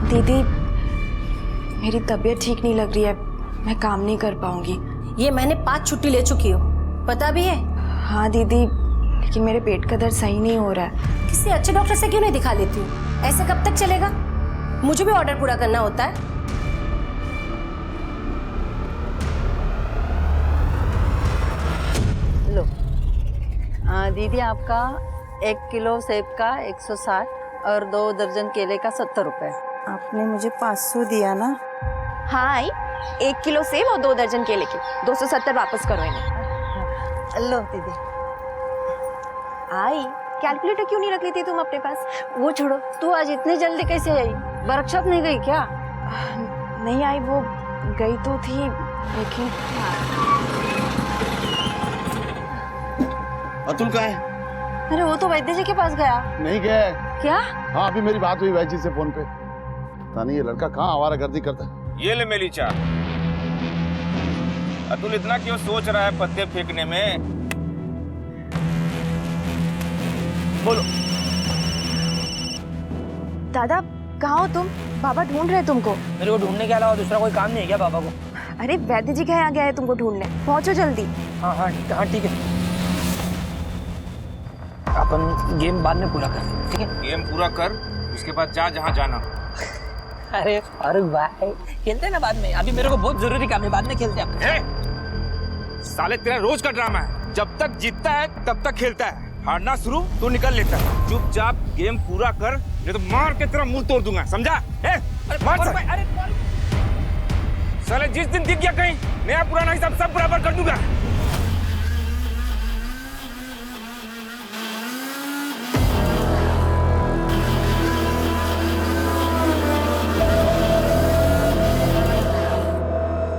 दीदी मेरी तबीयत ठीक नहीं लग रही है, मैं काम नहीं कर पाऊंगी। ये मैंने 5 छुट्टी ले चुकी हो, पता भी है? हाँ दीदी, लेकिन मेरे पेट का दर्द सही नहीं हो रहा है। किसी अच्छे डॉक्टर से क्यों नहीं दिखा लेती हूँ? ऐसे कब तक चलेगा? मुझे भी ऑर्डर पूरा करना होता है। लो दीदी, आपका 1 किलो सेब का 160 और 2 दर्जन केले का 70 रुपए। आपने मुझे 500 दिया ना? हाँ आई, 1 किलो सेब और 2 दर्जन केले के 270 वापस करो इन्हें। लो दीदी। आई, कैलकुलेटर क्यों नहीं रख लेती तुम अपने पास? वो छोड़ो, तू आज इतनी जल्दी कैसे आई? वर्कशॉप नहीं गई क्या? नहीं आई, वो गई तो थी लेकिन। अतुल कहाँ है? अरे वो तो वैद्य जी के पास गया। नहीं गया है। क्या? हाँ, अभी मेरी बात हुई वैद्य जी से फोन पे। पता नहीं ये लड़का कहाँ आवारागर्दी करता है। ये ले मेरी चाय। अतुल इतना क्यों सोच रहा है पत्ते फेंकने में? बोलो। दादा कहाँ हो तुम? बाबा ढूंढ रहे तुमको। मेरे को ढूंढने के अलावा दूसरा कोई काम नहीं है क्या बाबा को? अरे वैद्य जी के यहाँ गया है तुमको ढूंढने, पहुंचो जल्दी। हाँ हाँ हाँ ठीक है, अपन गेम बाद में पूरा कर, ठीक है? गेम पूरा कर, उसके बाद जा जहाँ जाना। अरे फारूक भाई, खेलते हैं ना बाद में, अभी मेरे को बहुत जरूरी काम है, बाद में खेलते हैं। साले तेरा रोज का ड्रामा है, जब तक जीतता है तब तक खेलता है, हारना शुरू तो निकल लेता है। चुपचाप गेम पूरा कर, नहीं तो मार के तेरा मुंह तोड़ दूंगा, समझा? मार साले। साले जिस दिन दिख गया कहीं, नया पुराना हिसाब सब बराबर कर दूंगा।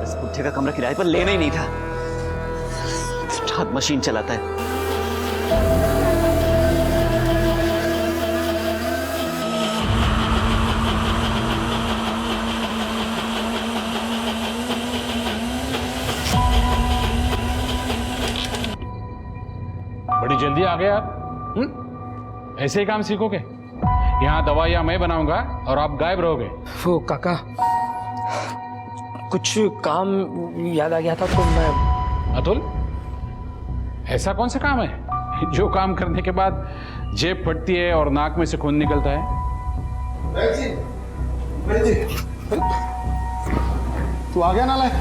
इस बुढ़े का कमरा किराए पर लेना ही नहीं था। हाथ मशीन चलाता है। बड़ी जल्दी आ गए आप। ऐसे ही काम सीखोगे? यहाँ दवाइयाँ मैं बनाऊंगा और आप गायब रहोगे। वो काका, कुछ काम याद आ गया था तो मैं। अतुल, ऐसा कौन सा काम है जो काम करने के बाद जेब फटती है और नाक में से खून निकलता है? तू आ गया नालायक?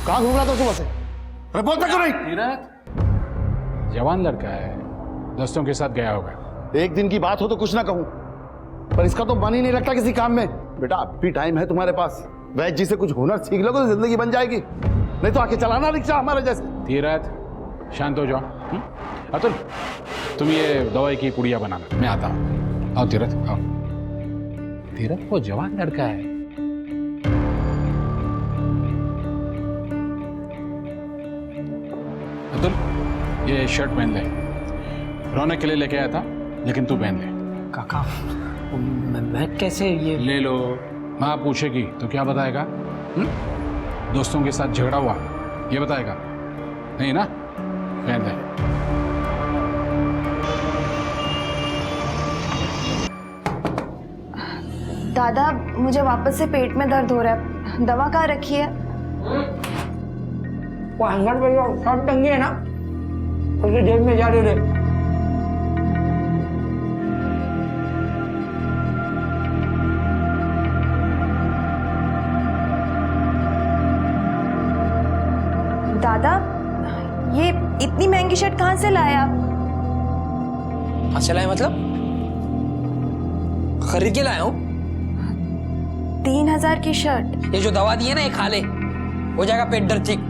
कहाँ घूम रहा था सुबह से? अरे बोलता क्यों नहीं? तीरथ जवान लड़का है, दोस्तों के साथ गया होगा। एक दिन की बात हो तो कुछ ना कहूँ, पर इसका तो मन ही नहीं लगता किसी काम में। बेटा अब भी टाइम है तुम्हारे पास, वैद्य जी से कुछ हुनर सीख लो तो जिंदगी बन जाएगी, नहीं तो आके चलाना रिक्शा हमारे जैसे। तीरथ शांत हो जाओ। अतुल तुम ये दवाई की पुड़िया बनाना, मैं आता हूँ। आओ तीरथ आओ। तीरथ वो जवान लड़का है। अतुल ये शर्ट पहन ले, रौनक के लिए लेके आया था लेकिन तू पहन ले। काका मैं कैसे ये? ले लो, माँ पूछेगी तो क्या बताएगा? दोस्तों के साथ झगड़ा हुआ ये बताएगा नहीं ना? पहन ले। दादा मुझे वापस से पेट में दर्द हो रहा है, दवा कहाँ रखी है? वो हंगर भैया शर्ट टंगी है ना, उसके जेब में जा रहे। दादा ये इतनी महंगी शर्ट कहाँ से लाए आप? हाँ चलाए मतलब खरीद के लाया हूँ। 3000 की शर्ट? ये जो दवा दी है ना ये खा ले, हो जाएगा पेट दर्द ठीक।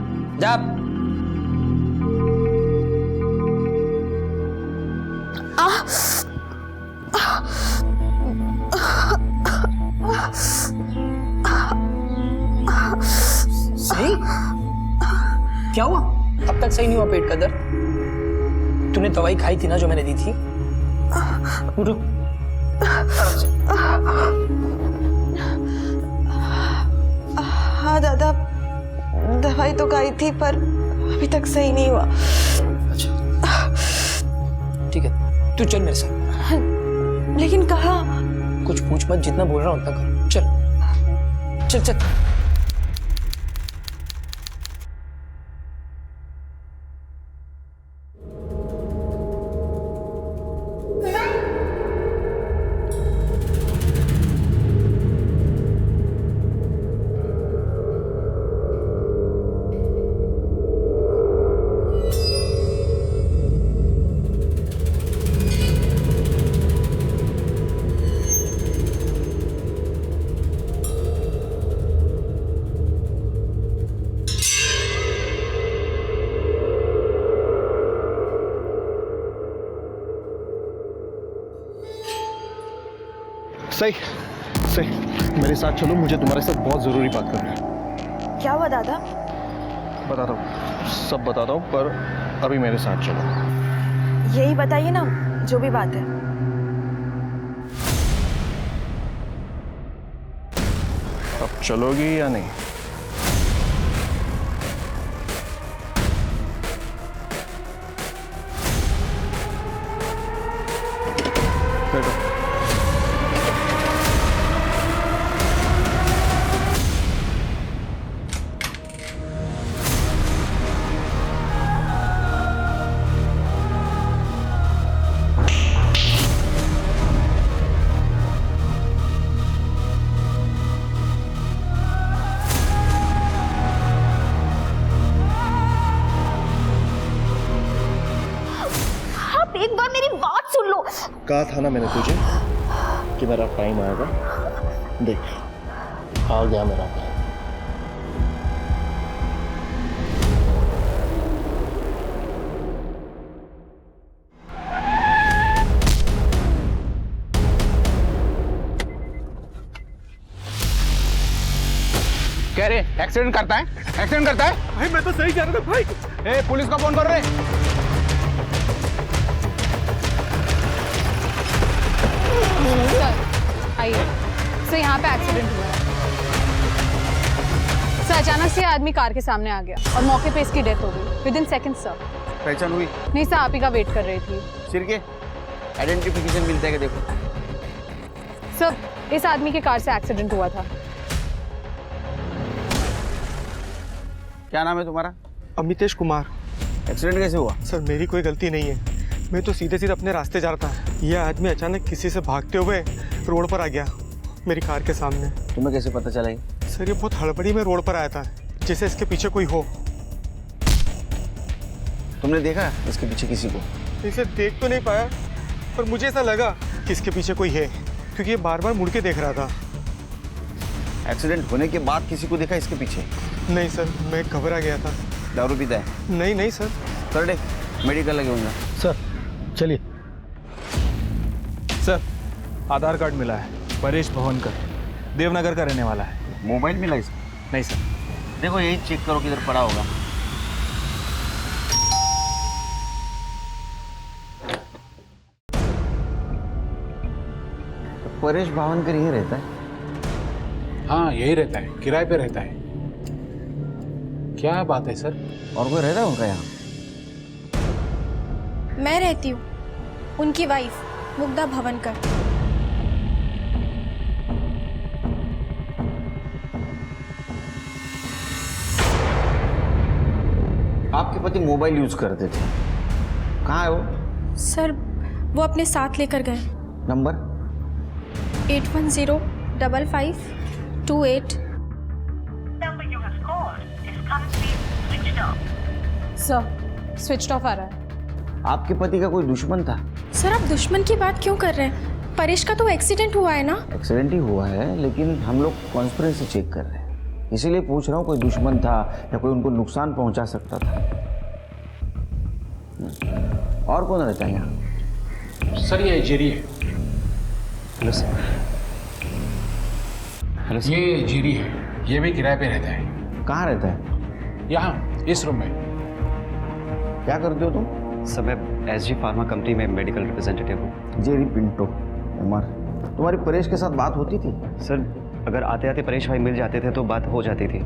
जा। सही? क्या हुआ? अब तक सही नहीं हुआ पेट का दर्द? तूने दवाई खाई थी ना जो मैंने दी थी? रुक। हाँ दादा, दवाई तो खाई थी पर अभी तक सही नहीं हुआ। अच्छा ठीक है, तू चल मेरे साथ। लेकिन कहाँ? कुछ पूछ मत, जितना बोल रहा हूँ उतना कर। चल। चल चल। सही सही, मेरे साथ चलो, मुझे तुम्हारे साथ बहुत जरूरी बात करनी है। क्या हुआ दादा? बताता हूँ, सब बताता हूँ, पर अभी मेरे साथ चलो। यही बताइए ना, जो भी बात है। अब चलोगी या नहीं? बैठो। आप एक बार मेरी बात सुन लो। कहा था ना मैंने तुझे कि मेरा टाइम आएगा। देख, आ गया मेरा टाइम। कह रहे एक्सीडेंट करता है, एक्सीडेंट करता है। भाई मैं तो सही जा रहा था भाई। ए, पुलिस को फोन कर रहे। सर आइए सर, यहाँ पे एक्सीडेंट हुआ है सर। अचानक से आदमी कार के सामने आ गया और मौके पे इसकी डेथ हो गई विद इन सेकेंड सर। पहचान हुई? नहीं सर, आप ही का वेट कर रही थी। सिर के आइडेंटिफिकेशन मिलता है क्या? देखो सर, इस आदमी के कार से एक्सीडेंट हुआ था। क्या नाम है तुम्हारा? अमितेश कुमार। एक्सीडेंट कैसे हुआ? सर मेरी कोई गलती नहीं है, मैं तो सीधे सीधे अपने रास्ते जा रहा था। यह आदमी अचानक किसी से भागते हुए रोड पर आ गया मेरी कार के सामने। तुम्हें कैसे पता चला ये? सर ये बहुत हड़बड़ी में रोड पर आया था, जैसे इसके पीछे कोई हो। तुमने देखा इसके पीछे किसी को? इसे देख तो नहीं पाया, पर मुझे ऐसा लगा कि इसके पीछे कोई है, क्योंकि ये बार बार मुड़ के देख रहा था। एक्सीडेंट होने के बाद किसी को देखा इसके पीछे? नहीं सर, मैं घबरा गया था। दारू पीता है? नहीं नहीं सर। कर दे, मेडिकल लगे होंगे। सर चलिए। सर आधार कार्ड मिला है, परेश भवनकर, देवनगर का रहने वाला है। मोबाइल मिला इसका? नहीं सर। देखो यही चेक करो किधर पड़ा होगा। परेश भावनकर यही रहता है? हाँ यही रहता है, किराए पे रहता है। क्या बात है सर? और कोई रहता है उनका यहाँ? मैं रहती हूँ, उनकी वाइफ मुग्धा भवनकर। आपके पति मोबाइल यूज करते थे, कहाँ है वो? सर वो अपने साथ लेकर गए। नंबर? 81055228। सर स्विच ऑफ आ रहा है। आपके पति का कोई दुश्मन था? सर आप दुश्मन की बात क्यों कर रहे हैं? परेश का तो एक्सीडेंट हुआ है ना। एक्सीडेंट ही हुआ है, लेकिन हम लोग कॉन्स्पिरेसी चेक कर रहे हैं, इसीलिए पूछ रहा हूँ कोई दुश्मन था या कोई उनको नुकसान पहुंचा सकता था। और कौन रहता है यहाँ? सर ये जेरी है। Hello sir. Hello sir. ये जेरी है, ये भी किराए पे रहता है। कहाँ रहता है? यहाँ इस रूम में। क्या करते हो तुम? सर मैं SG फार्मा कंपनी में मेडिकल रिप्रेजेंटेटिव हूँ। जेरी पिंटो उमर। तुम्हारी परेश के साथ बात होती थी? सर अगर आते आते परेश भाई मिल जाते थे तो बात हो जाती थी,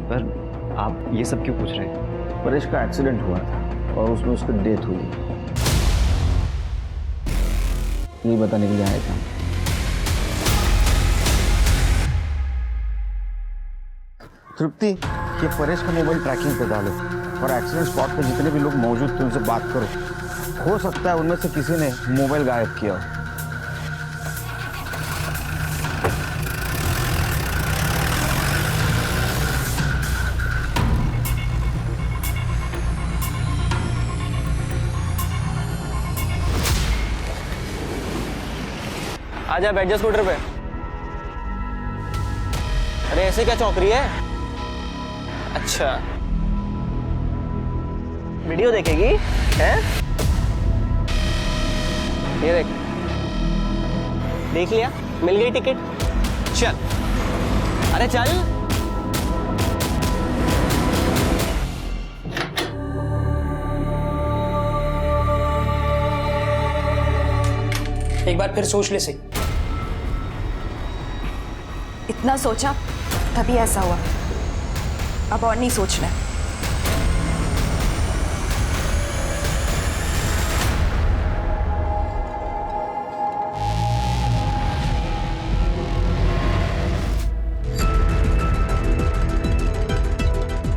पर आप ये सब क्यों पूछ रहे हैं? परेश का एक्सीडेंट हुआ था और उसमें उसकी डेथ हुई, यही बताने के लिए आया था। तृप्ति, ये परेश का मोबाइल ट्रैकिंग पे डालो और एक्सीडेंट स्पॉट पे जितने भी लोग मौजूद थे उनसे बात करो। हो सकता है उनमें से किसी ने मोबाइल गायब किया हो। आजा बैठ जा स्कूटर पे। अरे ऐसे क्या चौंक रही है? अच्छा वीडियो देखेगी हैं? ये देख, देख लिया, मिल गई टिकट। चल, अरे चल। एक बार फिर सोच ले सही। इतना सोचा तभी ऐसा हुआ, अब और नहीं सोचना है।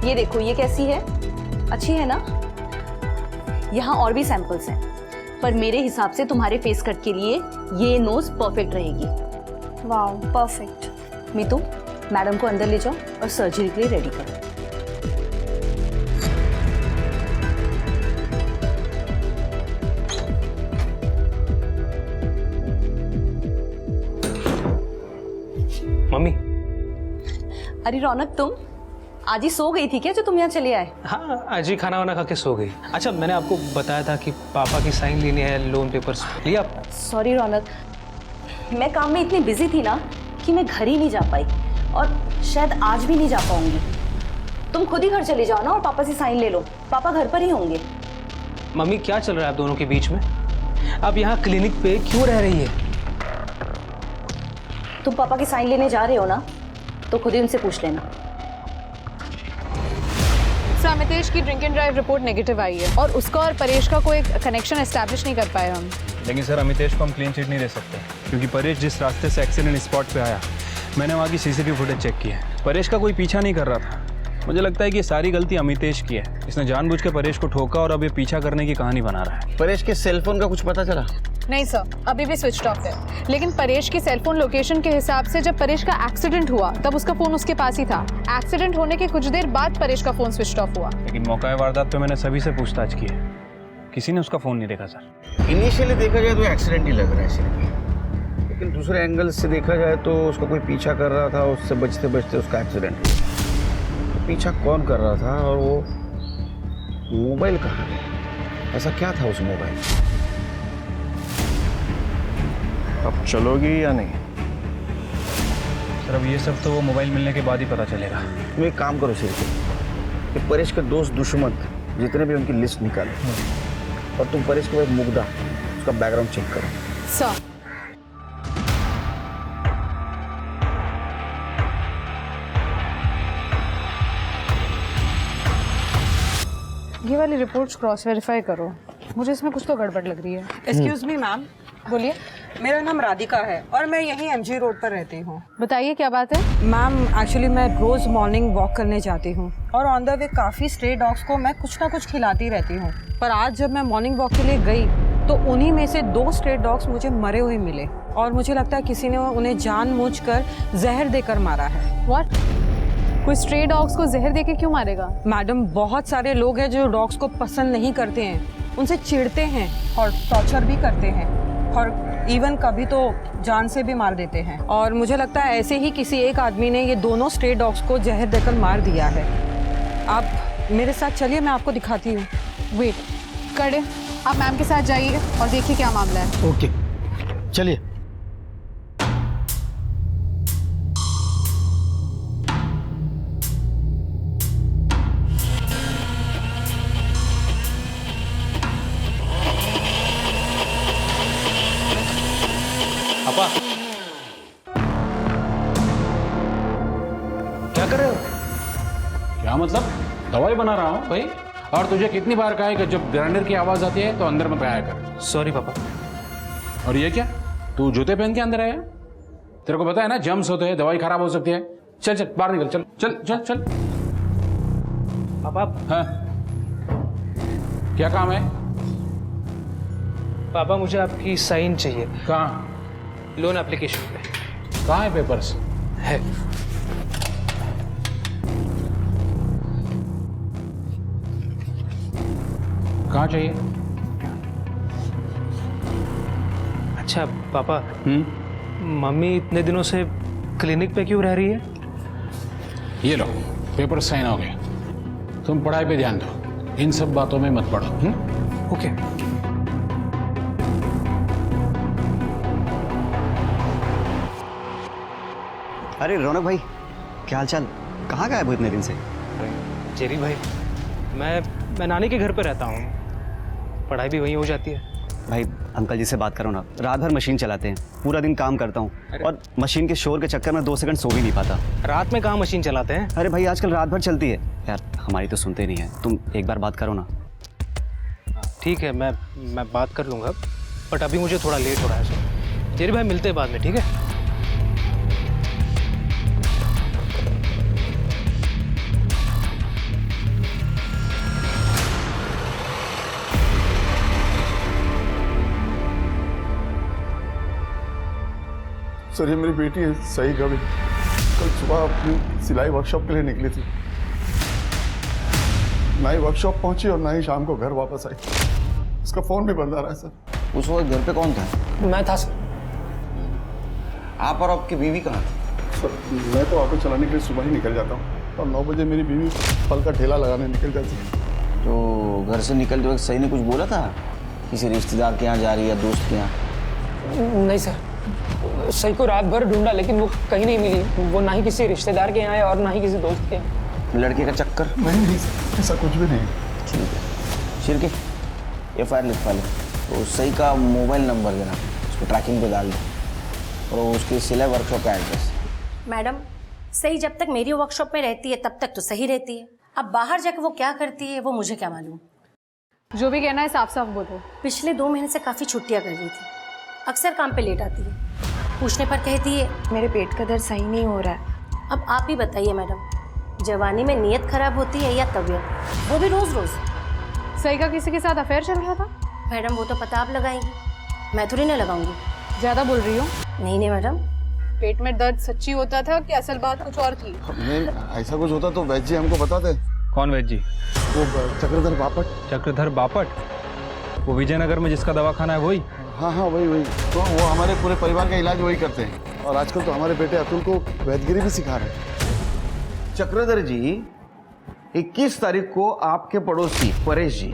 ये देखो, ये कैसी है? अच्छी है ना? यहाँ और भी सैंपल्स हैं, पर मेरे हिसाब से तुम्हारे फेस कट के लिए ये नोज परफेक्ट रहेगी। Wow, perfect. मीतू, मैडम को अंदर ले जाओ और सर्जरी के लिए रेडी करो। मम्मी। अरे रौनक, तुम आज ही सो गई थी क्या जो तुम यहाँ चले आए? हाँ, आज ही खाना वाना खा के सो गई। अच्छा, मैंने आपको बताया था कि पापा की साइन लेनी है लोन पेपर्स, लिया आप? सॉरी रौनक, मैं काम में इतनी बिजी थी ना कि मैं घर ही नहीं जा पाई और शायद आज भी नहीं जा पाऊंगी। तुम खुद ही घर चले जाओ ना और पापा से साइन ले लो, पापा घर पर ही होंगे। मम्मी, क्या चल रहा है आप दोनों के बीच में? आप यहाँ क्लिनिक पे क्यों रह रही है? तुम पापा की साइन लेने जा रहे हो ना, तो खुद ही उनसे पूछ लेना। अमितेश की drink and drive report negative आई है और उसका और परेश का कोई कनेक्शन एस्टैब्लिश नहीं कर पाए हम। लेकिन सर, अमितेश को हम क्लीन चिट नहीं दे सकते क्योंकि परेश जिस रास्ते से एक्सीडेंट स्पॉट पे आया, मैंने वहाँ की सीसीटीवी फुटेज चेक की है। परेश का कोई पीछा नहीं कर रहा था। मुझे लगता है कि ये सारी गलती अमितेश की है। इसने जानबूझ के परेश को ठोका और अब ये पीछा करने की कहानी बना रहा है। परेश के सेलफोन का कुछ पता चला? नहीं सर, अभी भी स्विच ऑफ है। लेकिन परेश की सेलफोन लोकेशन के हिसाब से जब परेश का एक्सीडेंट हुआ तब उसका फोन उसके पास ही था। एक्सीडेंट होने के कुछ देर बाद परेश का फोन स्विच ऑफ हुआ। लेकिन मौका वारदात पे मैंने सभी से पूछताछ की है, किसी ने उसका फोन नहीं देखा सर। इनिशियली देखा जाए तो एक्सीडेंट ही लग रहा है सिर्फ, लेकिन दूसरे एंगल से देखा जाए तो उसको कोई पीछा कर रहा था, उससे बचते बचते उसका एक्सीडेंट हुआ। तो पीछा कौन कर रहा था और वो मोबाइल कहाँ है? ऐसा क्या था उस मोबाइल? अब चलोगी या नहीं? सर, अब ये सब तो वो मोबाइल मिलने के बाद ही पता चलेगा। तुम एक काम करो सिर्फ, कि परेश के दोस्त दुश्मन जितने भी उनकी लिस्ट निकालो और तुम परेश को एक मुग्धा उसका बैकग्राउंड चेक करो। सर, ये वाली रिपोर्ट्स क्रॉस वेरीफाई करो, मुझे इसमें कुछ तो गड़बड़ लग रही है। एक्सक्यूज मी मैम, बोलिए। मेरा नाम राधिका है और मैं यहीं एमजी रोड पर रहती हूँ। बताइए क्या बात है? मैम, एक्चुअली मैं रोज़ मॉर्निंग वॉक करने जाती हूँ और ऑन द वे काफ़ी स्ट्रे डॉग्स को मैं कुछ ना कुछ खिलाती रहती हूँ। पर आज जब मैं मॉर्निंग वॉक के लिए गई तो उन्हीं में से 2 स्ट्रे डॉग्स मुझे मरे हुए मिले और मुझे लगता है किसी ने उन्हें जानबूझकर जहर देकर मारा है। व्हाट? कोई स्ट्रे डॉग्स को जहर देके क्यों मारेगा? मैडम, बहुत सारे लोग हैं जो डॉग्स को पसंद नहीं करते हैं, उनसे चिढ़ते हैं और टॉर्चर भी करते हैं और इवन कभी तो जान से भी मार देते हैं। और मुझे लगता है ऐसे ही किसी एक आदमी ने ये दोनों स्ट्रे डॉग्स को जहर देकर मार दिया है। आप मेरे साथ चलिए, मैं आपको दिखाती हूँ। वेट, कड़े, आप मैम के साथ जाइए और देखिए क्या मामला है। ओके, चलिए। पापा, क्या कर रहे हो? क्या मतलब? दवाई बना रहा हूँ भाई। और तुझे कितनी बार कहा है कि जब ग्राइंडर की आवाज आती है तो अंदर में आया कर। सॉरी पापा। और ये क्या, तू जूते पहन के अंदर आया? तेरे को पता है ना जम्स होते हैं, दवाई खराब हो सकती है। चल चल बाहर निकल, चल चल चल चल। पापा। हाँ, क्या काम है? पापा मुझे आपकी साइन चाहिए। कहाँ? लोन एप्लीकेशन पे। कहाँ है पेपर्स? है। कहाँ चाहिए? अच्छा पापा, मम्मी इतने दिनों से क्लिनिक पे क्यों रह रही है? ये लो, पेपर साइन हो गया। तुम पढ़ाई पे ध्यान दो, इन सब बातों में मत पड़ो। ओके। अरे रौनक भाई, क्या हाल चाल? कहाँ गए वो इतने दिन से? जेरी भाई, मैं नानी के घर पे रहता हूँ, पढ़ाई भी वहीं हो जाती है। भाई अंकल जी से बात करो ना, रात भर मशीन चलाते हैं, पूरा दिन काम करता हूँ और मशीन के शोर के चक्कर में 2 सेकंड सो भी नहीं पाता। रात में कहाँ मशीन चलाते हैं? अरे भाई आजकल रात भर चलती है यार, हमारी तो सुनते नहीं है। तुम एक बार बात करो ना। ठीक है, मैं बात कर लूँगा, बट अभी मुझे थोड़ा लेट हो रहा है। जेरी भाई मिलते हैं बाद में, ठीक है? सर ये मेरी बेटी है सही कभी कल सुबह अपनी सिलाई वर्कशॉप के लिए निकली थी, ना ही वर्कशॉप पहुंची और ना ही शाम को घर वापस आई। उसका फोन भी बंद आ रहा है सर। उस वक्त घर पे कौन था? मैं था सर। आप और आपकी बीवी कहाँ थी? सर मैं तो ऑटो चलाने के लिए सुबह ही निकल जाता हूँ और 9 बजे मेरी बीवी फल का ठेला लगाने निकल जाती है। तो घर से निकलते वक्त सही ने कुछ बोला था? किसी रिश्तेदार के यहाँ जा रही है, दोस्त के यहाँ? नहीं सर, सही को रात भर ढूंढा लेकिन वो कहीं नहीं मिली। वो ना ही किसी रिश्तेदार के यहाँ है और ना ही किसी दोस्त के यहाँ। लड़के का चक्कर? नहीं ऐसा कुछ भी नहीं। ठीक है, शिरके FIR लिखवा ले। तो सही का मोबाइल नंबर देना, उसको ट्रैकिंग पे डाल दो और उसकी सिलाई वर्कशॉप का एड्रेस। मैडम, सही जब तक मेरी वर्कशॉप में रहती है तब तक तो सही रहती है। अब बाहर जाकर वो क्या करती है वो मुझे क्या मालूम। जो भी कहना है साफ साफ बोलो। पिछले 2 महीने से काफ़ी छुट्टियाँ कर रही थी, अक्सर काम पे लेट आती है। पूछने पर कहती है मेरे पेट का दर्द सही नहीं हो रहा है। अब आप ही बताइए मैडम, जवानी में नीयत खराब होती है या तबीयत, वो भी रोज रोज। सही का किसी के साथ अफेयर चल रहा था? मैडम वो तो पता आप लगाएंगी, मैं थोड़ी ना लगाऊंगी। ज्यादा बोल रही हो। नहीं मैडम। पेट में दर्द सच्ची होता था कि असल बात कुछ और थी? नहीं ऐसा कुछ होता तो वैद्य जी हमको बताते। कौन वैद्य जी? वो चक्रधर बापट। चक्रधर बापट? वो विजयनगर में जिसका दवाखाना है वही? हाँ वही। तो वो हमारे पूरे परिवार का इलाज वही करते हैं और आजकल तो हमारे बेटे अतुल को वैद्यगिरी भी सिखा रहे हैं। चक्रधर जी, 21 तारीख को आपके पड़ोसी परेश जी,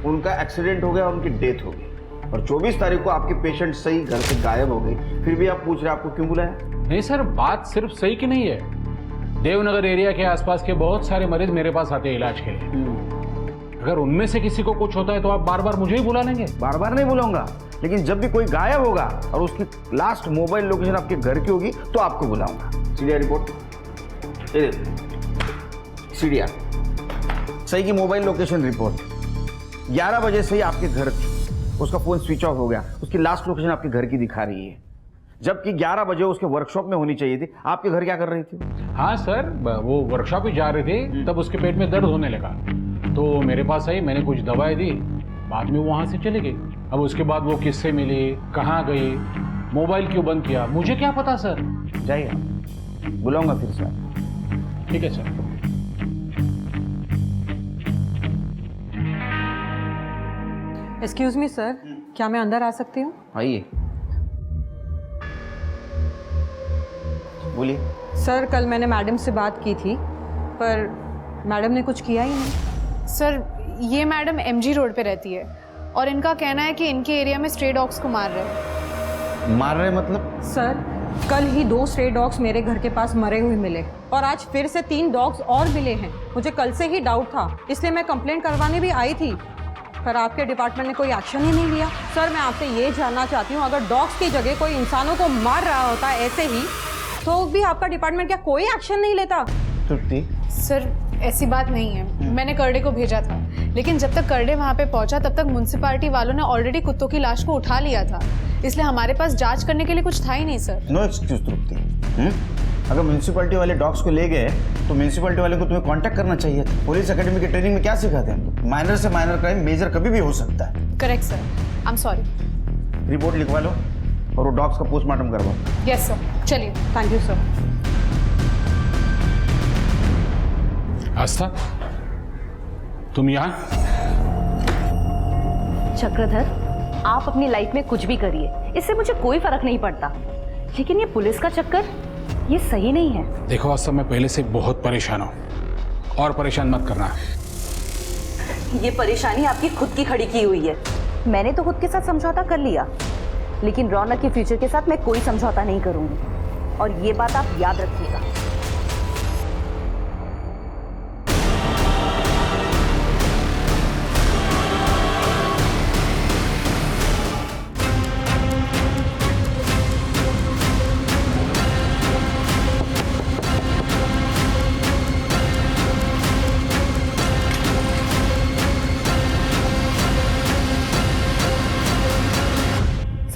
उनका एक्सीडेंट हो गया, उनकी डेथ हो गई और 24 तारीख को आपके पेशेंट सही घर से गायब हो गई। फिर भी आप पूछ रहे आपको क्यों बुलाया? नहीं सर, बात सिर्फ सही की नहीं है। देवनगर एरिया के आसपास के बहुत सारे मरीज मेरे पास आते हैं इलाज के लिए। अगर उनमें से किसी को कुछ होता है तो आप बार बार मुझे ही बुला लेंगे? बार बार नहीं बुलाऊंगा, लेकिन जब भी कोई गायब होगा और उसकी लास्ट मोबाइल लोकेशन आपके घर की होगी तो आपको बुलाऊंगा। CDR रिपोर्ट, CDR सही की मोबाइल लोकेशन रिपोर्ट 11 बजे से ही आपके घर थी, उसका फोन स्विच ऑफ हो गया, उसकी लास्ट लोकेशन आपके घर की दिखा रही है, जबकि 11 बजे उसके वर्कशॉप में होनी चाहिए थी। आपके घर क्या कर रही थी? हाँ सर, वो वर्कशॉप ही जा रहे थे, तब उसके पेट में दर्द होने लगा तो मेरे पास आई, मैंने कुछ दवाएं दी, बाद में वहाँ से चली गई। अब उसके बाद वो किससे मिली, कहाँ गई, मोबाइल क्यों बंद किया, मुझे क्या पता सर। जाइए, आप बुलाऊंगा फिर से। ठीक है सर। एक्सक्यूज मी सर, क्या मैं अंदर आ सकती हूँ? आइए, बोलिए। सर कल मैंने मैडम से बात की थी पर मैडम ने कुछ किया ही नहीं। सर ये मैडम MG रोड पे रहती है और इनका कहना है कि इनके एरिया में स्ट्रे डॉग्स को मार रहे हैं। मार रहे मतलब? सर कल ही 2 स्ट्रे डॉग्स मेरे घर के पास मरे हुए मिले और आज फिर से 3 डॉग्स और मिले हैं। मुझे कल से ही डाउट था, इसलिए मैं कंप्लेंट करवाने भी आई थी, पर आपके डिपार्टमेंट ने कोई एक्शन ही नहीं लिया। सर मैं आपसे ये जानना चाहती हूँ, अगर डॉग्स की जगह कोई इंसानों को मार रहा होता ऐसे ही तो भी आपका डिपार्टमेंट क्या कोई एक्शन नहीं लेता? तृप्ति, सर ऐसी बात नहीं है, मैंने करडे को भेजा था, लेकिन जब तक करडे वहाँ पे पहुँचा तब तक म्युनिसिपैलिटी वालों ने ऑलरेडी कुत्तों की लाश को उठा लिया था, इसलिए हमारे पास जांच करने के लिए कुछ था ही नहीं सर। नो एक्सक्यूज तृप्ति। अगर म्यूनसिपैलिटी वाले डॉग्स को ले गए तो म्यूनसिपैलिटी वाले को तुम्हें कांटेक्ट करना चाहिए था। पुलिस एकेडमी की ट्रेनिंग में क्या सिखाते हैं? माइनर से माइनर क्राइम मेजर कभी भी हो सकता है। Correct sir, I am sorry. Report लिखवा लो और वो डॉग्स का पोस्टमार्टम करवाओ। यस सर, चलिए। Thank you sir. आस्था, तुम यहाँ? चक्रधर, आप अपनी लाइफ में कुछ भी करिए, इससे मुझे कोई फर्क नहीं पड़ता, लेकिन ये पुलिस का चक्कर, ये सही नहीं है। देखो आस्था, मैं पहले से बहुत परेशान हूँ और परेशान मत करना। ये परेशानी आपकी खुद की खड़ी की हुई है। मैंने तो खुद के साथ समझौता कर लिया, लेकिन रौनक के फ्यूचर के साथ मैं कोई समझौता नहीं करूंगी, और ये बात आप याद रखिएगा।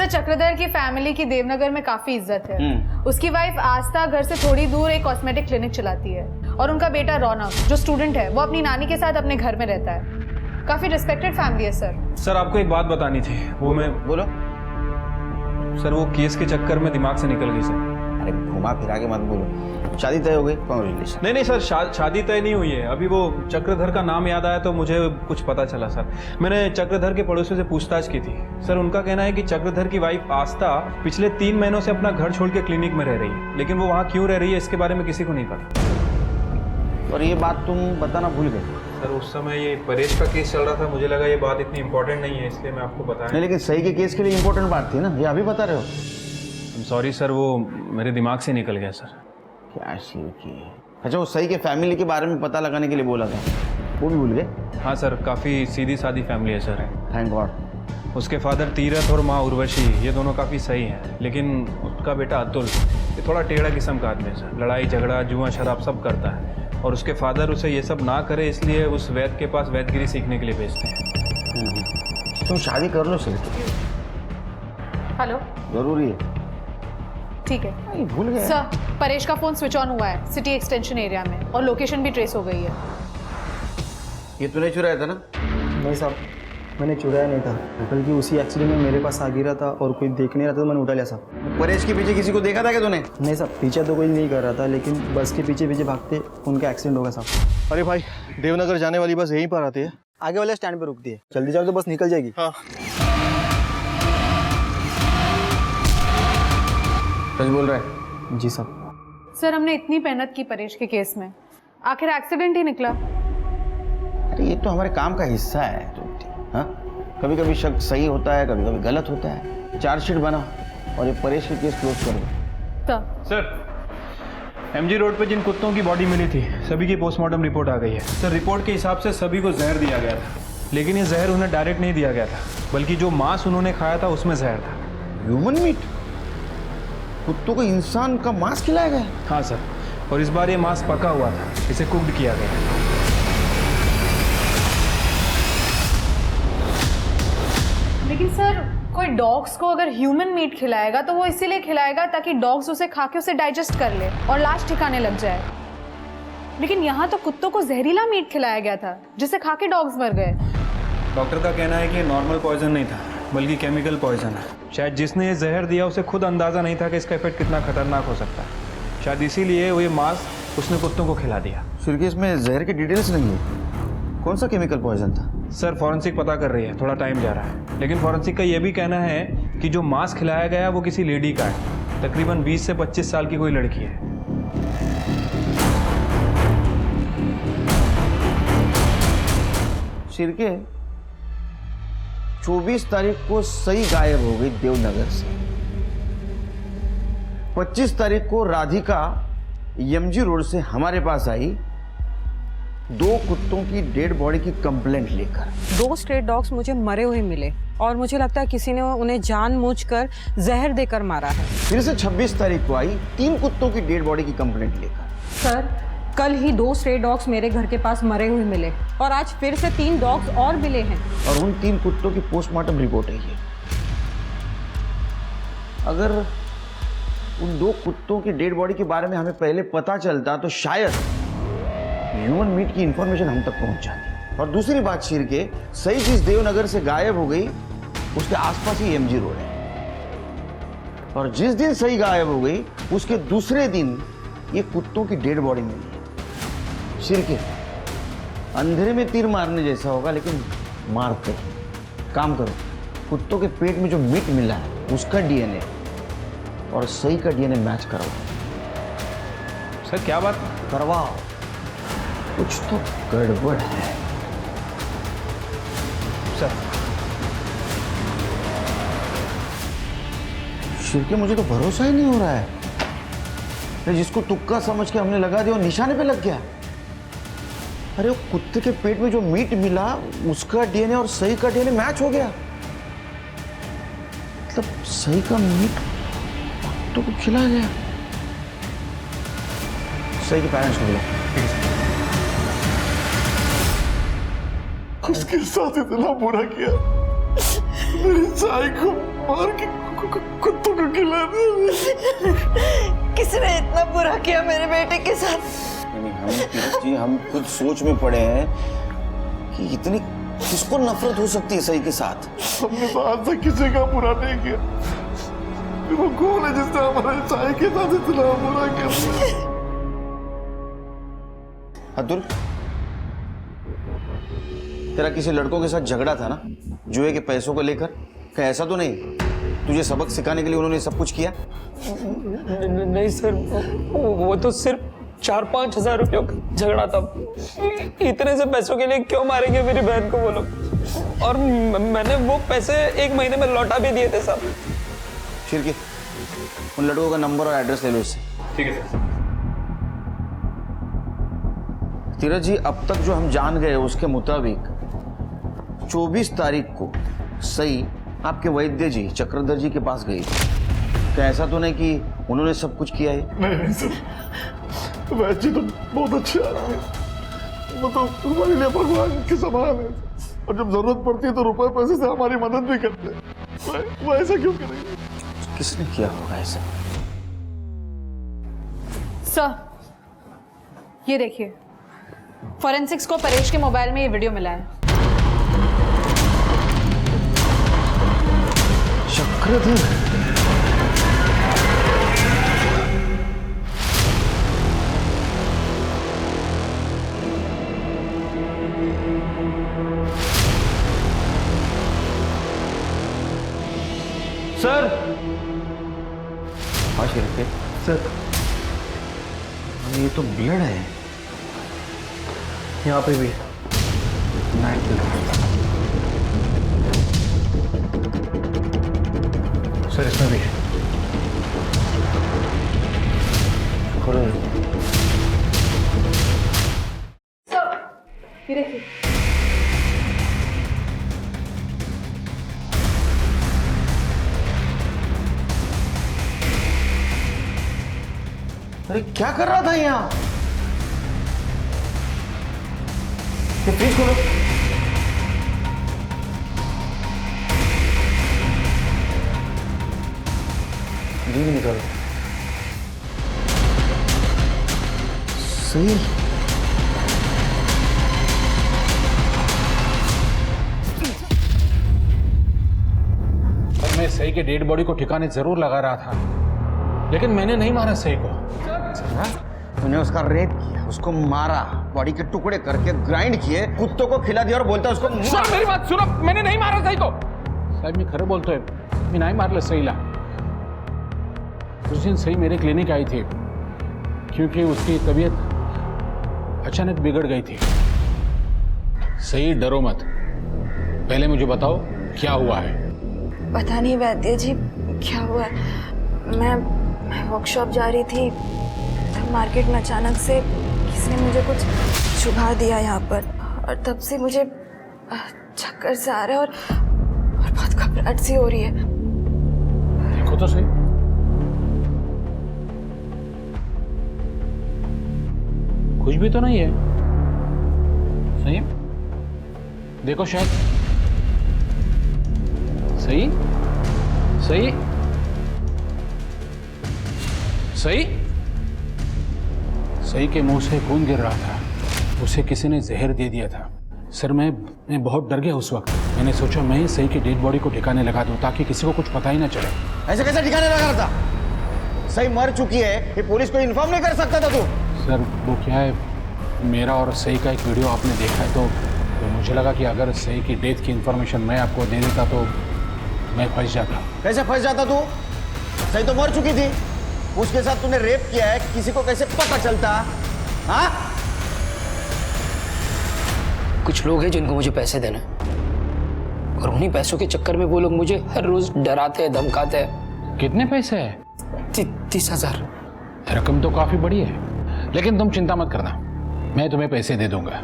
चक्रधर की फैमिली की देवनगर में काफी इज्जत है। उसकी वाइफ आस्था घर से थोड़ी दूर एक कॉस्मेटिक क्लिनिक चलाती है, और उनका बेटा रौनक जो स्टूडेंट है वो अपनी नानी के साथ अपने घर में रहता है। काफी रिस्पेक्टेड फैमिली है सर। सर आपको एक बात बतानी थी, वो मैं बोलो। सर वो केस के चक्कर में दिमाग से निकल गई सर। अरे घुमा फिरा के मत बोलो। शादी तय हो गई? कांग्रेचुलेशन। नहीं सर, शादी तय नहीं हुई है अभी। वो चक्रधर का नाम याद आया तो मुझे कुछ पता चला सर। मैंने चक्रधर के पड़ोसियों से पूछताछ की थी सर। उनका कहना है कि चक्रधर की वाइफ आस्था पिछले 3 महीनों से अपना घर छोड़ के क्लिनिक में रह रही है, लेकिन वो वहाँ क्यों रह रही है इसके बारे में किसी को नहीं पता। और ये बात तुम बताना भूल गए? सर उस समय ये परेश का केस चल रहा था, मुझे लगा ये बात इतनी इंपॉर्टेंट नहीं है, इसलिए मैं आपको बताया नहीं। लेकिन सही के केस के लिए इंपॉर्टेंट बात थी ना, ये अभी बता रहे हो? सॉरी सर, वो मेरे दिमाग से निकल गया सर। क्या शीर की? अच्छा, वो सही के फैमिली के बारे में पता लगाने के लिए बोला था, वो भी भूल गए? हाँ सर, काफ़ी सीधी सादी फैमिली है सर। Thank God. उसके फादर तीरथ और माँ उर्वशी ये दोनों काफ़ी सही हैं, लेकिन उसका बेटा अतुल ये थोड़ा टेढ़ा किस्म का आदमी है सर। लड़ाई झगड़ा जुआ शराब सब करता है, और उसके फादर उसे ये सब ना करे इसलिए उस वैद्य के पास वैद्यगिरी सीखने के लिए भेजते हैं। तुम शादी कर लो सर। हेलो, जरूरी है? ठीक है। भूल गए सर, परेश का फोन स्विच ऑन हुआ है सिटी एक्सटेंशन एरिया में, और लोकेशन भी ट्रेस हो गई है। ये तूने चुराया था ना? नहीं साहब, मैंने चुराया नहीं था, बल्कि उसी एक्सीडेंट में मेरे पास आ गिरा था और कोई देख नहीं रहा था तो मैंने उठा लिया साहब। परेश के पीछे किसी को देखा था क्या तूने? नहीं साहब, पीछे तो कोई नहीं कर रहा था, लेकिन बस के पीछे पीछे भागते उनका एक्सीडेंट होगा साहब। अरे भाई, देवनगर जाने वाली बस यहीं पर आती है, आगे वाले स्टैंड पर रुकती है। जल्दी जाओ तो बस निकल जाएगी। हाँ। सच बोल रहा है? जी साहब। सर, हमने इतनी मेहनत की परेश के केस में, आखिर एक्सीडेंट ही निकला। अरे ये तो हमारे काम का हिस्सा है। हाँ, कभी कभी शक सही होता है, कभी कभी गलत होता है। चार्जशीट बना और ये परेश के केस क्लोज कर दो। सर, MG रोड पे जिन कुत्तों की बॉडी मिली थी सभी की पोस्टमार्टम रिपोर्ट आ गई है सर। रिपोर्ट के हिसाब से सभी को जहर दिया गया था, लेकिन ये जहर उन्हें डायरेक्ट नहीं दिया गया था, बल्कि जो मांस उन्होंने खाया था उसमें जहर था। Human meat? कुत्तों को इंसान का मांस खिलाया गया? हाँ सर, और इस बार ये मांस पका हुआ था, इसे कुक्ड किया गया। लेकिन सर, कोई डॉग्स को अगर ह्यूमन मीट खिलाएगा तो वो इसीलिए खिलाएगा ताकि डॉग्स उसे खा के उसे डाइजेस्ट कर ले और लाश ठिकाने लग जाए। लेकिन यहाँ तो कुत्तों को जहरीला मीट खिलाया गया था जिसे खा के डॉग्स मर गए। डॉक्टर का कहना है कि नॉर्मल पॉइजन नहीं था, बल्कि केमिकल पॉइजन है। शायद जिसने ये जहर दिया उसे खुद अंदाज़ा नहीं था कि इसका इफेक्ट कितना खतरनाक हो सकता है। शायद इसीलिए वो ये मांस उसने कुत्तों को खिला दिया। फिर कि इसमें जहर की डिटेल्स नहीं है। कौन सा केमिकल पॉइजन था? सर, फॉरेंसिक पता कर रही है, थोड़ा टाइम जा रहा है, लेकिन फॉरेंसिक का ये भी कहना है कि जो मांस खिलाया गया वो किसी लेडी का है, तकरीबन 20 से 25 साल की कोई लड़की है। शिरके 24 तारीख को सही गायब हो गई देवनगर से। 25 तारीख को राधिका MG रोड से हमारे पास आई 2 कुत्तों की डेड बॉडी की कंप्लेंट लेकर। 2 स्ट्रेट डॉग्स मुझे मरे हुए मिले और मुझे लगता है किसी ने उन्हें जानबूझकर जहर देकर मारा है। फिर से 26 तारीख को आई 3 कुत्तों की डेड बॉडी की कंप्लेंट लेकर। सर, कल ही 2 स्ट्रे डॉग्स मेरे घर के पास मरे हुए मिले और आज फिर से 3 डॉग्स और मिले हैं। और उन 3 कुत्तों की पोस्टमार्टम रिपोर्ट है ये। अगर उन 2 कुत्तों की डेड बॉडी के बारे में हमें पहले पता चलता तो शायद ह्यूमन मीट की इंफॉर्मेशन हम तक पहुंच जाती। और दूसरी बात शिर के, सही जिस देवनगर से गायब हो गई उसके आसपास ही एमजी रोड है, और जिस दिन सही गायब हो गई उसके दूसरे दिन ये कुत्तों की डेड बॉडी मिली। शिर के, अंधेरे में तीर मारने जैसा होगा, लेकिन मारते काम करो, कुत्तों के पेट में जो मीट मिला है उसका डीएनए और सही का डीएनए मैच करवाओ। सर क्या बात करवाओ, कुछ तो गड़बड़ है सर। शिर के, मुझे तो भरोसा ही नहीं हो रहा है। जिसको तुक्का समझ के हमने लगा दिया वो निशाने पे लग गया। अरे वो कुत्ते के पेट में जो मीट मिला उसका डीएनए और सही का डीएनए मैच हो गया। मतलब सही का मीट कुत्तों को खिला गया। सही के पेरेंट्स को बुलाओ। उसके साथ इतना बुरा किया, मेरी चाय को मार के कुत्तों को खिला दिया। किसने इतना बुरा किया मेरे बेटे के साथ? हम खुद सोच में पड़े हैं कि इतनी किसको नफरत हो सकती है सही के साथ। हमने तो आज तक किसी का बुरा नहीं किया, वो कौन है जिसने हमारे चाय के साथ इतना बुरा किया? अतुल, तेरा किसी लड़कों के साथ झगड़ा था ना जुए के पैसों को लेकर? क्या ऐसा तो नहीं तुझे सबक सिखाने के लिए उन्होंने सब कुछ किया? नहीं सर, वो तो सिर्फ 4-5 हजार रुपयों का झगड़ा था। इतने से पैसों के लिए क्यों मारेंगे मेरी बहन को वो लोग? और मैंने वो पैसे 1 महीने में लौटा भी दिए थे साहब। शिरकी, उन लड़कों का नंबर और एड्रेस ले लो इससे। ठीक है सर। तीरथ जी, अब तक जो हम जान गए उसके मुताबिक 24 तारीख को सही आपके वैद्य जी चक्रधर जी के पास गई। क्या ऐसा तो नहीं कि उन्होंने सब कुछ किया है? नहीं सर, वैद्य जी तो बहुत अच्छे आदमी हैं। वो तो हमारे लिए भगवान के समान है, और जब जरूरत पड़ती है तो रुपए पैसे से हमारी मदद भी करते हैं। वो ऐसा क्यों करेंगे? किसने किया होगा ऐसा? सर, ये देखिए, फॉरेंसिक्स को परेश के मोबाइल में ये वीडियो मिला है। चक्रधर, सर। हाँ शिरके सर, ये तो ब्लड है। यहाँ पे भी नाइट सर, इसमें भी है। ये देखिए, अरे क्या कर रहा था यहाँ? ये फ्रिज खोलो। घी निकालो। सही। और मैं सही के डेड बॉडी को ठिकाने जरूर लगा रहा था, लेकिन मैंने नहीं मारा सही को। तूने उसका रेप किया, उसको मारा, बॉडी के टुकड़े करके ग्राइंड किए, कुत्तों को खिला दिया और बोलता उसको सर मेरी बात सुनो, मैंने नहीं मारा सही को। साहब मैं खरं बोलतोय, मी नाही मारलं सईला। उस दिन सही मेरे क्लिनिक आई थी क्योंकि उसकी तबीयत अचानक बिगड़ गई थी। सही डरो मत, पहले मुझे बताओ क्या हुआ है। पता नहीं वैद्य जी क्या हुआ है। मैं वर्कशॉप जा रही थी, मार्केट में अचानक से किसी ने मुझे कुछ चुभा दिया यहाँ पर, और तब से मुझे चक्कर से आ रहा है और बहुत घबराहट सी हो रही है। देखो तो सही। कुछ भी तो नहीं है। सही देखो शायद। सही सही सही सही के मुंह से खून गिर रहा था। उसे किसी ने जहर दे दिया था। सर मैं बहुत डर गया उस वक्त। मैंने सोचा मैं ही सही की डेड बॉडी को ठिकाने लगा दूं ताकि किसी को कुछ पता ही ना चले। ऐसे कैसे ठिकाने लगा रहा था? सही मर चुकी है, ये पुलिस को इन्फॉर्म नहीं कर सकता था तू? सर वो क्या है, मेरा और सही का एक वीडियो आपने देखा है तो मुझे लगा कि अगर सही की डेथ की इन्फॉर्मेशन मैं आपको दे देता तो मैं फंस जाता। कैसे फंस जाता तू? सही तो मर चुकी थी, उसके साथ तूने रेप किया है, किसी को कैसे पता चलता? हाँ? कुछ लोग हैं जिनको मुझे पैसे देना है और उन्हीं पैसों के चक्कर में वो लोग मुझे हर रोज डराते हैं, धमकाते हैं। कितने पैसे है? 30,000। रकम तो काफी बड़ी है, लेकिन तुम चिंता मत करना, मैं तुम्हें पैसे दे दूंगा।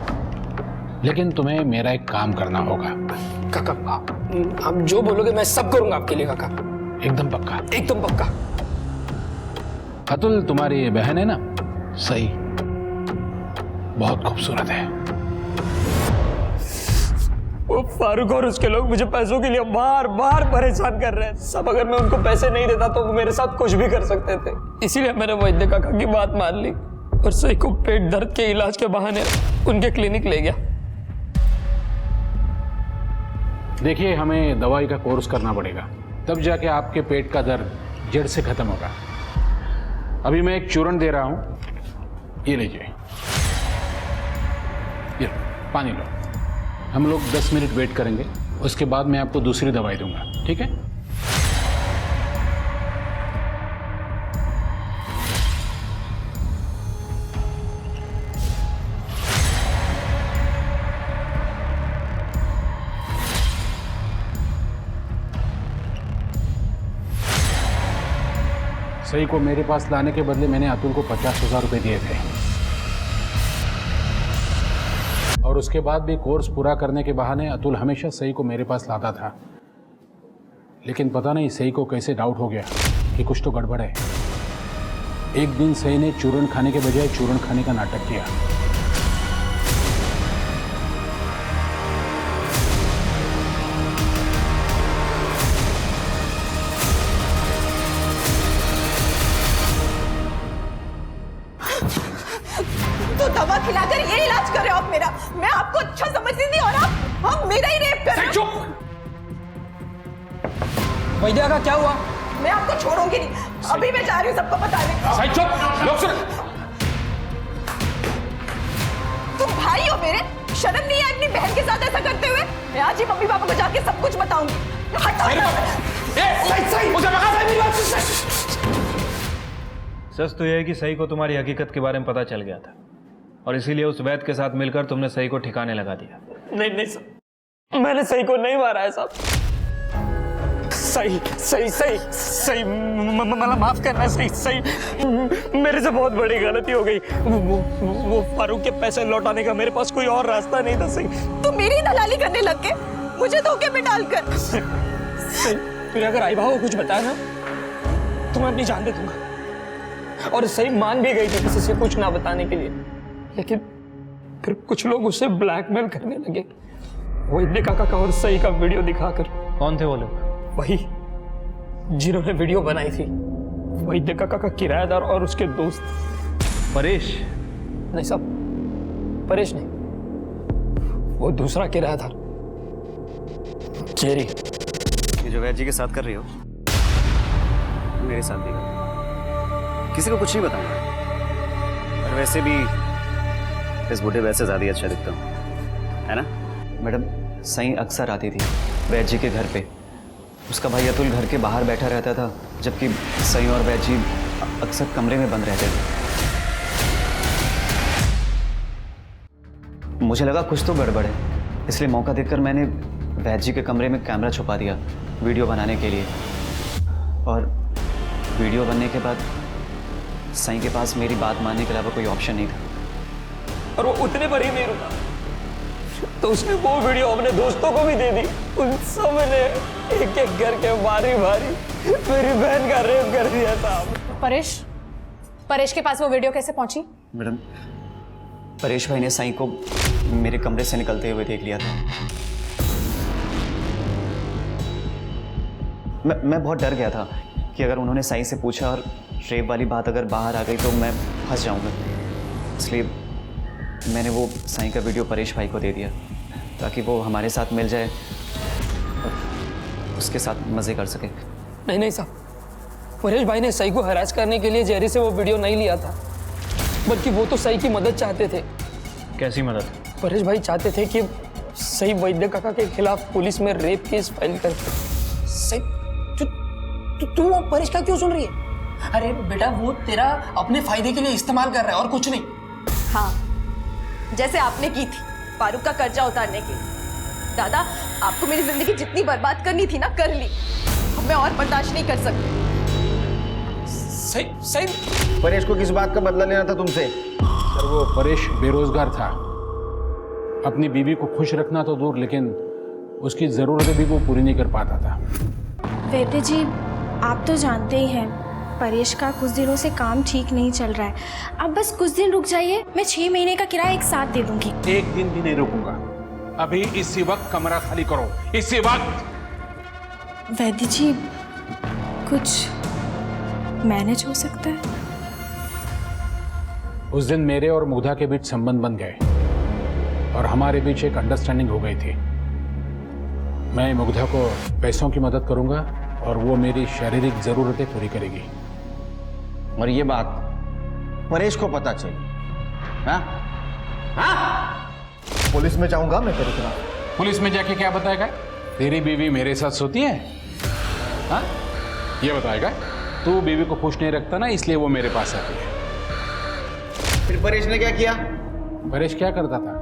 लेकिन तुम्हें मेरा एक काम करना होगा। काका आप जो बोलोगे मैं सब करूंगा आपके लिए काका। एकदम पक्का? एकदम पक्का। अतुल तुम्हारी बहन है ना सही, बहुत खूबसूरत है। वो फारूक और उसके लोग मुझे पैसों के लिए बार बार परेशान कर रहे हैं। सब अगर मैं उनको पैसे नहीं देता तो वो मेरे साथ कुछ भी कर सकते थे। इसीलिए मैंने वैद्य काका की बात मान ली और सही को पेट दर्द के इलाज के बहाने उनके क्लिनिक ले गया। देखिए हमें दवाई का कोर्स करना पड़ेगा, तब जाके आपके पेट का दर्द जड़ से खत्म होगा। अभी मैं एक चूर्ण दे रहा हूं, ये लीजिए, ये पानी लो। हम लोग 10 मिनट वेट करेंगे, उसके बाद मैं आपको दूसरी दवाई दूंगा, ठीक है? सही को मेरे पास लाने के बदले मैंने अतुल को 50,000 रुपए दिए थे और उसके बाद भी कोर्स पूरा करने के बहाने अतुल हमेशा सही को मेरे पास लाता था। लेकिन पता नहीं सही को कैसे डाउट हो गया कि कुछ तो गड़बड़ है। एक दिन सही ने चूर्ण खाने के बजाय चूर्ण खाने का नाटक किया। तो दवा खिलाकर ये इलाज कर रहे हो आप मेरा? मैं आपको अच्छा समझती थी और आप मेरा ही रेप कर रहे हो। चुप! वैद्या का क्या हुआ? मैं आपको छोड़ूंगी नहीं, अभी मैं जा रही हूँ सबको बताने। सही चुप! लोग सुन! तुम भाई हो मेरे, शर्म नहीं है अपनी बहन के साथ ऐसा करते हुए? मैं आज ही मम्मी पापा को जाके सब कुछ बताऊंगी। सच तो यह है कि सही को तुम्हारी हकीकत के बारे में पता चल गया था और इसीलिए उस वैद्य के साथ मिलकर तुमने सही को ठिकाने लगा दिया। नहीं नहीं सर, मैंने सही को नहीं मारा है साहब। सही मतलब माफ करना। सही मेरे से बहुत बड़ी गलती हो गई। वो फारूक के पैसे लौटाने का मेरे पास कोई और रास्ता नहीं था। सही तुम मेरी दलाली करने लग गए, मुझे धोखे में डालकर। सही फिर अगर आई भाव कुछ बताया ना तो मैं अपनी जान दे दूंगा। और सही मान भी गई थी किसी से कुछ ना बताने के लिए, लेकिन फिर कुछ लोग उसे ब्लैकमेल करने लगे वैद्य काका का और सही का वीडियो दिखाकर। कौन थे वो लोग? वही जिन्होंने वीडियो बनाई थी, वैद्य काका का किराएदार और उसके दोस्त। परेश? नहीं साहब, परेश नहीं, वो दूसरा किराएदार जेरी। ये जो वैद्य जी के साथ कर रही हो मेरे साथ भी कर, किसी को कुछ नहीं बताऊंगा। और वैसे भी इस बूढ़े वैसे ज़्यादा अच्छा दिखता हूँ, है ना? मैडम सही अक्सर आती थी वैद्य जी के घर पे। उसका भाई अतुल घर के बाहर बैठा रहता था, जबकि सही और वैद्य जी अक्सर कमरे में बंद रहते थे। मुझे लगा कुछ तो गड़बड़ है, इसलिए मौका देखकर मैंने वैद्य जी के कमरे में कैमरा छुपा दिया वीडियो बनाने के लिए। और वीडियो बनने के बाद सही के पास मेरी बात मानने के अलावा कोई ऑप्शन नहीं था। और वो उतने पर ही नहीं रुका, तो उसने वो वीडियो अपने दोस्तों को भी दे दी। उन सब ने एक एक करके बारी बारी मेरी बहन का रेप कर दिया साहब। परेश के पास वो वीडियो कैसे पहुंची? मैडम परेश भाई ने सही को मेरे कमरे से निकलते हुए देख लिया था। मैं बहुत डर गया था कि अगर उन्होंने सही से पूछा और रेप वाली बात अगर बाहर आ गई तो मैं फंस जाऊंगा, इसलिए मैंने वो साईं का वीडियो परेश भाई को दे दिया ताकि वो हमारे साथ मिल जाए और उसके साथ मज़े कर सके। नहीं साहब, परेश भाई ने सई को हरास करने के लिए जेरी से वो वीडियो नहीं लिया था, बल्कि वो तो सई की मदद चाहते थे। कैसी मदद? परेश भाई चाहते थे कि सई वैद्य काका के खिलाफ पुलिस में रेप केस फाइल कर। सई तू वो परेश का क्यों सुन रही है? अरे बेटा, वो तेरा अपने फायदे के लिए इस्तेमाल कर रहा है और कुछ नहीं। हाँ, जैसे आपने की थी फारूक का कर्जा उतारने के लिए। दादा, आपको मेरी जिंदगी जितनी बर्बाद करनी थी ना, कर ली। अब मैं और बर्दाश्त नहीं कर सकती। सही परेश को किस बात का बदला लेना था तुमसे? सर, वो परेश बेरोजगार था, अपनी बीवी को खुश रखना तो दूर, लेकिन उसकी ज़रूरतें भी वो पूरी नहीं कर पाता था। वैद्य जी, आप तो जानते ही हैं परेश का कुछ दिनों से काम ठीक नहीं चल रहा है। आप बस कुछ दिन रुक जाइए, मैं 6 महीने का किराया एक साथ दे दूंगी। एक दिन भी नहीं रुकूंगा, अभी इसी वक्त कमरा खाली करो, इसी वक्त। वैद्य जी, कुछ मैनेज हो सकता है? उस दिन मेरे और मुग्धा के बीच संबंध बन गए और हमारे बीच एक अंडरस्टैंडिंग हो गई थी। मैं मुग्धा को पैसों की मदद करूंगा और वो मेरी शारीरिक जरूरतें पूरी करेगी। और ये बात परेश को पता चली? हाँ? हाँ? पुलिस में जाऊंगा मैं तेरी तरफ। पुलिस में जाके क्या बताएगा? तेरी बीवी मेरे साथ सोती है? हाँ? ये बताएगा? तू बीवी को खुश नहीं रखता ना, इसलिए वो मेरे पास आती है। फिर परेश ने क्या किया? परेश क्या करता था?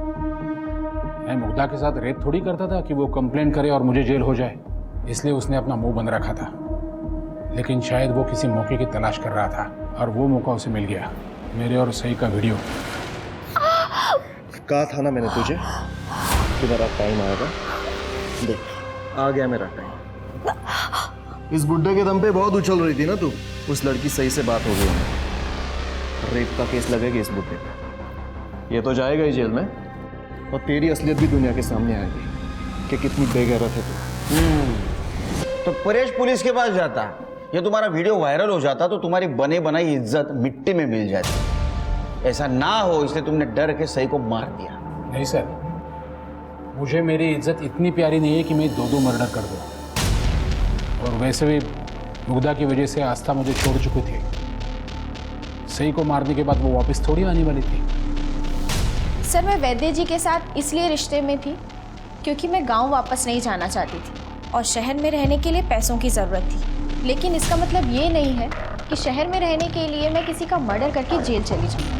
मैं मुग्धा के साथ रेप थोड़ी करता था कि वो कंप्लेंट करे और मुझे जेल हो जाए, इसलिए उसने अपना मुंह बंद रखा था। लेकिन शायद वो किसी मौके की तलाश कर रहा था और वो मौका उसे मिल गया, मेरे और सई का वीडियो। कहा था ना मैंने तुझे कि मेरा टाइम आएगा। देख, आ गया मेरा टाइम। इस बुड्ढे के दम पे बहुत उछल रही थी ना तू। उस लड़की सही से बात हो गई है, रेप का केस लगेगा इस बुड्ढे पे। ये तो जाएगा ही जेल में और तेरी असलियत भी दुनिया के सामने आएगी कि कितनी बेगैरत है तू। तो परेश पुलिस के पास जाता, ये तुम्हारा वीडियो वायरल हो जाता तो तुम्हारी बने बनाई इज्जत मिट्टी में मिल जाती। ऐसा ना हो इसलिए तुमने डर के सही को मार दिया। नहीं सर, मुझे मेरी इज्जत इतनी प्यारी नहीं है कि मैं 2 मर्डर कर दूं। और वैसे भी मुग्धा की वजह से आस्था मुझे छोड़ चुकी थी। सही को मारने के बाद वो वापस थोड़ी आने वाली थी। सर, मैं वैद्य जी के साथ इसलिए रिश्ते में थी क्योंकि मैं गांव वापस नहीं जाना चाहती थी और शहर में रहने के लिए पैसों की ज़रूरत थी। लेकिन इसका मतलब ये नहीं है कि शहर में रहने के लिए मैं किसी का मर्डर करके जेल चली जाऊँ।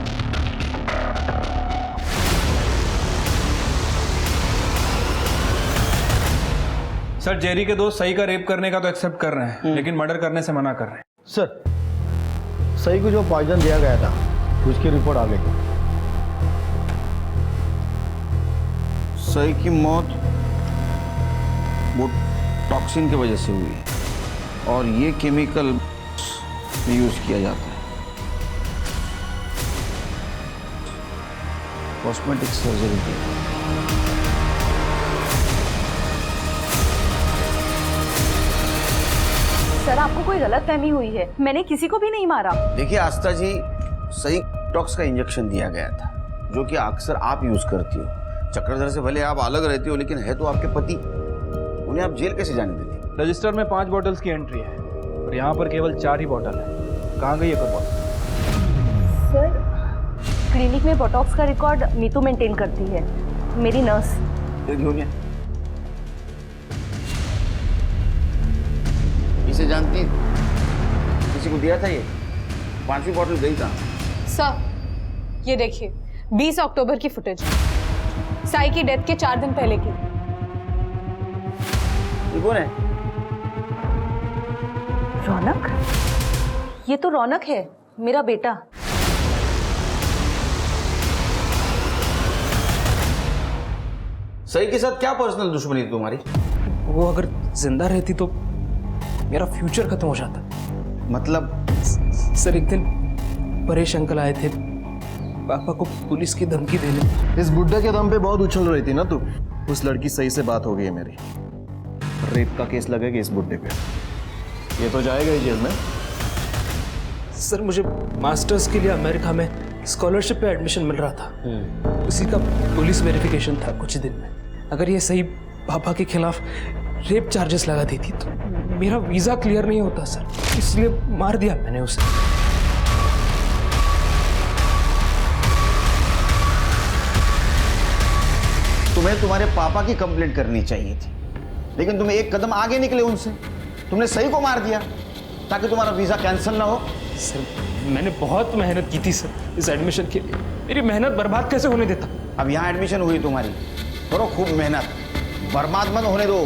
सर, जेरी के दोस्त सही का रेप करने का तो एक्सेप्ट कर रहे हैं, लेकिन मर्डर करने से मना कर रहे हैं। सर, सही को जो पॉइजन दिया गया था उसकी रिपोर्ट आ गई। सही की मौत वो टॉक्सिन की वजह से हुई और ये केमिकल यूज किया जाता है कॉस्मेटिक सर्जरी के। सर, आपको कोई गलतफहमी हुई है, मैंने किसी को भी नहीं मारा। देखिए आस्था जी, सही टॉक्स का इंजेक्शन दिया गया था जो कि अक्सर आप यूज करती हो। चक्रधर से भले आप अलग रहती हो लेकिन है तो आपके पति, उन्हें आप जेल कैसे जाने देती? रजिस्टर में 5 बॉटल्स की एंट्री है और यहाँ पर केवल 4 ही बॉटल है। कहाँ गई एक और बॉटल? सर, क्लिनिक में बोटॉक्स का रिकॉर्ड नीतू मेंटेन करती है, मेरी नर्स। इसे जानती, किसी को दिया था ये? 5वीं बॉटल गई था। सर, ये देखिए 20 अक्टूबर की फुटेज, साई की डेथ के 4 दिन पहले की। ये कौन है? रौनक? ये तो रौनक है, मेरा बेटा। सही के साथ क्या पर्सनल दुश्मनी थी तुम्हारी? वो अगर जिंदा रहती तो मेरा फ्यूचर खत्म हो जाता। मतलब? सर, एक दिन परेश अंकल आए थे पापा को पुलिस की धमकी देने। इस बुड्ढे के दम पे बहुत उछल रही थी ना तू। उस लड़की सही से बात हो गई है मेरी, रेप का केस लगेगा इस बुड्ढे पे। ये तो जाएगा ही जेल में। सर मुझे मास्टर्स के लिए अमेरिका में स्कॉलरशिप पे एडमिशन मिल रहा था। उसी का पुलिस वेरिफिकेशन था कुछ दिन में। अगर ये सही पापा के खिलाफ रेप चार्जेस लगा देती तो मेरा वीज़ा क्लियर नहीं होता सर, इसलिए मार दिया मैंने उसे। तुम्हें तुम्हारे पापा की कंप्लेंट करनी चाहिए थी, लेकिन तुम एक कदम आगे निकले उनसे। तुमने सही को मार दिया ताकि तुम्हारा वीज़ा कैंसिल ना हो। सर मैंने बहुत मेहनत की थी सर इस एडमिशन के लिए, मेरी मेहनत बर्बाद कैसे होने देता। अब यहाँ एडमिशन हुई तुम्हारी, करो खूब मेहनत, बर्बाद मत होने दो।